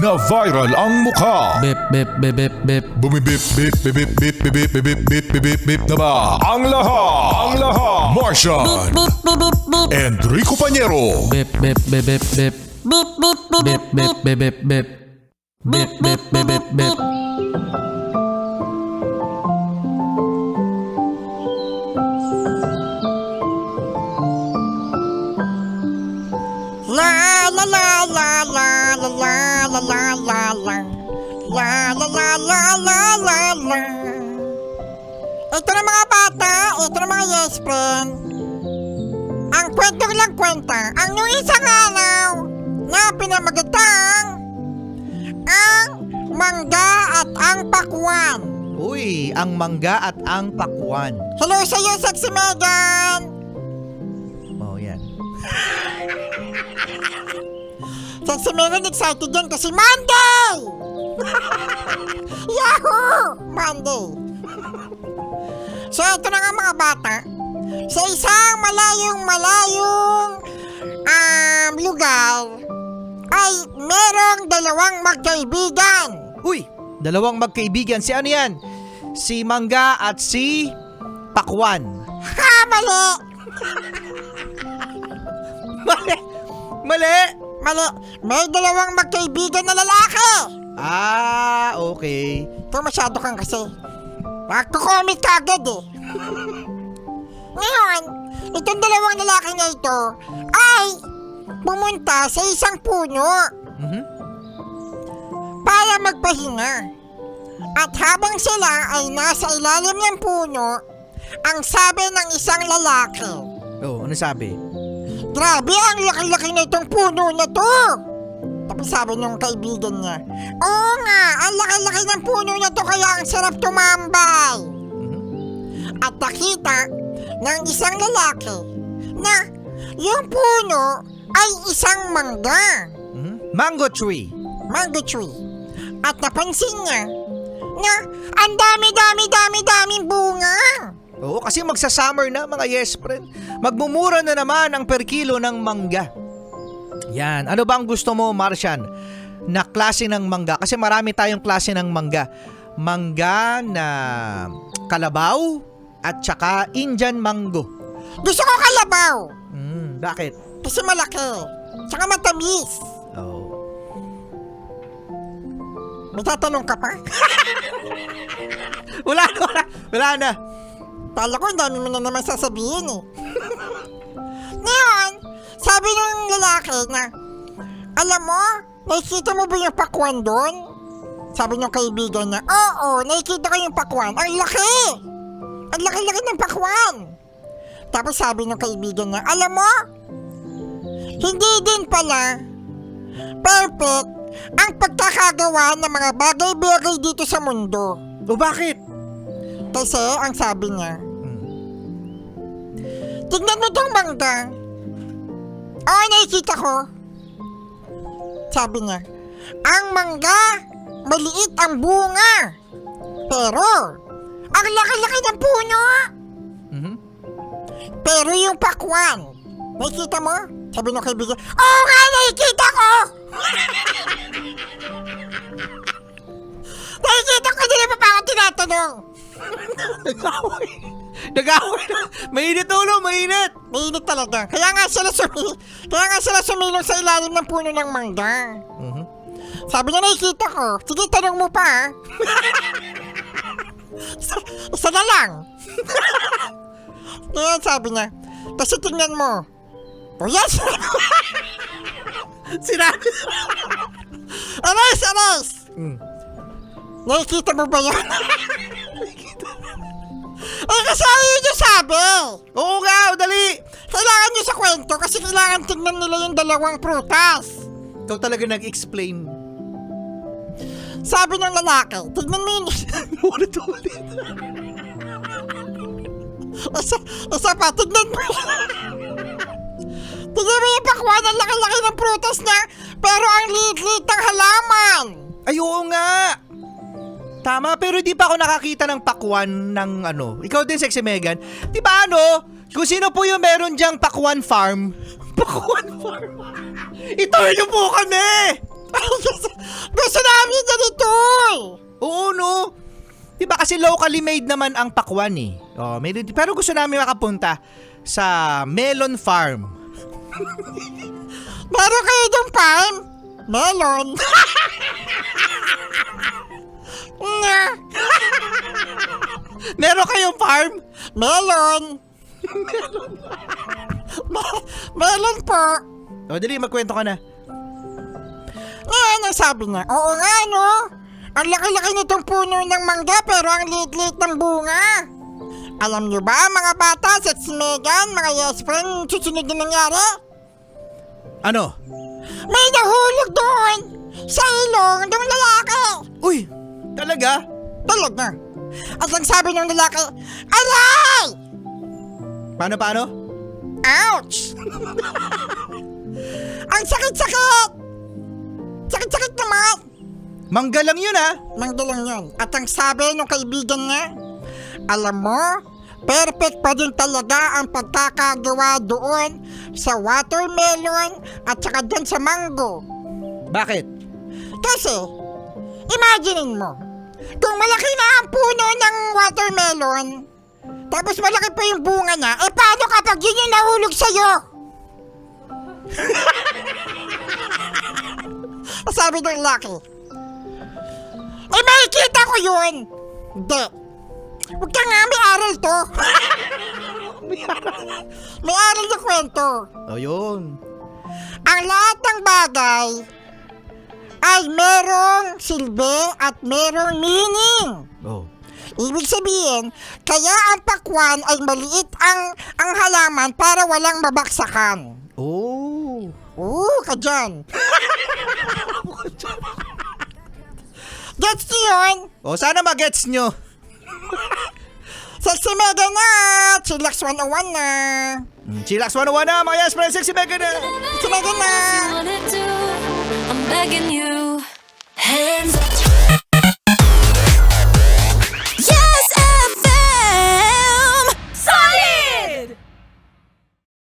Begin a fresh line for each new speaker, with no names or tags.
na viral ang mukha.
Bip, bip, bip, bip, bip.
Bumibip, bip, bip, bip, bip, bip, bip, bip, bip, bip, bip, bip na ba? Ang lahat, Martian, Enrico Pañero,
Bip, bip, bip, bip, bip. Bip, bip, bip, bip, bip, bip. Bip, bip, bip, bip, bip.
La la la la la la la la la la la la la la la la la la. Ito na mga bata, ito na mga yes friend. Ang kwento lang kwenta, ang nung isang araw na pinamagatang ang mangga at ang pakwan.
Uy, ang mangga at ang pakwan.
Hello sa iyo, Sexy Megan.
Oh, yan.
Sexy Megan, excited yan kasi Monday! Yahoo! Monday. So ito na nga mga bata. Sa isang malayong lugar ay merong dalawang magkaibigan.
Uy, dalawang magkaibigan. Si ano yan? Si mangga at si pakwan.
Ha, mali!
Mali! Mali!
Mali! May dalawang magkaibigan na lalaki.
Ah, okay.
Ito masyado kang kasi. Magkukomment ka agad eh. Ngayon, itong dalawang lalaki na ito ay pumunta sa isang puno para magpahinga. At habang sila ay nasa ilalim ng puno, ang sabi ng isang lalaki,
Oh, ano sabi?
grabe, ang laki-laki na itong puno na to. Tapos sabi nung kaibigan niya, oo nga, ang laki-laki ng puno na to kaya ang sarap tumambay. At nakita ng isang lalaki na yung puno ay isang mangga,
Mango tree.
mango tree. At napansin niya na ang daming bunga.
Oo, kasi magsa-summer na mga yes friend. Magmumura na naman ang per kilo ng mangga. Yan. Ano ba ang gusto mo, Martian? Na klase ng mangga? Kasi marami tayong klase ng mangga. Mangga na kalabaw at saka Indian mango.
Gusto ko kalabaw
Bakit?
kasi malaki, tsaka matamis.
Oh.
May tatanong ka pa?
Wala na.
Pala ko, ang dami mo na naman sasabihin eh. Ngayon, sabi ng lalaki na, alam mo, nakikita mo ba yung pakwan doon? Sabi ng kaibigan niya, oo, nakikita ko yung pakwan. Ang laki! Ang laki-laki ng pakwan. Tapos sabi ng kaibigan niya, alam mo, hindi din pala perfect ang pagkakagawa ng mga bagay-bagay dito sa mundo.
O bakit?
Kasi ang sabi niya, tignan mo tong mangga. Oo, nakikita ko. Sabi niya, ang mangga, maliit ang bunga. Pero, ang laki-laki ng puno. Pero yung pakwan, nakikita mo? Sabi ng kaibigan, oo nga, nakikita ko. Nakikita ko, hindi pa ako tinatanong.
Nag-away na. Mainit ulo, mainit.
Mainit talaga. Kaya nga sila sumilong sa ilalim ng puno ng mangga. Sabi niya, nakikita ko. Sige, tanong mo pa ha. Isa na lang. Kaya sabi niya, kasi tingnan mo. O yes!
Sinabi.
Aras! Nakikita mo ba yan? Eh kasi ayaw niyo sabi.
Oo nga, dali.
Kailangan niyo sa kwento kasi kailangan tingnan nila yung dalawang prutas.
Ikaw talaga nag-explain.
Sabi ng lalaki, tignan mo yun.
Ulit-ulit.
Isa pa, tignan mo. Tignan mo yung pakwan, ang laki-laki ng prutas niya, pero ang liit-liit ng halaman.
Ay, oo nga. Tama, pero di pa ako nakakita ng pakwan ng ano. Ikaw din, Sexy Megan. Di ba ano, kung sino po yung meron diyang pakwan farm? Pakwan farm? Ito niyo po kami!
Pero
kasi locally made naman ang pakwan eh. Oh, pero gusto namin makapunta sa melon farm.
Meron kayo dong farm? Melon. Nga.
Meron kayong farm?
Melon. Melon po.
O, dali, magkwento ka na.
Ngayon ang sabi niya, oo nga no. Ang laki-laki nitong puno ng mangga pero ang liit-liit ng bunga. Alam niyo ba mga bata, sa Megan, mga yes friend, susunod na nangyari?
Ano?
May nahulog doon sa ilong ng lalaki.
Uy, talaga?
Talaga. At ang sabi ng lalaki, aray!
Paano?
Ouch! Ang sakit-sakit! Sakit-sakit naman!
Mangga lang yun ah.
Mangga lang yan. At ang sabi ng kaibigan niya, alam mo, perfect pa din talaga ang pagkakagawa doon sa watermelon at saka doon sa mango.
Bakit?
Kasi, imaginein mo, kung malaki na ang puno ng watermelon, tapos malaki pa yung bunga niya, eh paano kapag yun yung nahulog sa'yo? Sabi ng lalaki, eh makikita ko yun. Hindi. Huwag ka nga, may aral to. May aral na kwento.
O yun.
Ang lahat ng bagay ay merong silbi at merong meaning.
Oh.
Ibig sabihin, kaya ang pakwan ay maliit ang halaman para walang mabaksakan.
Oh.
Ka dyan. Gets niyo yun?
O, sana magets nyo.
Sexy Mega na! Chillax 101 na!
Chillax 101 na, mga yes friends, sexy mega na.
Sexy Mega na!
wanna do, I'm begging you. Hands up.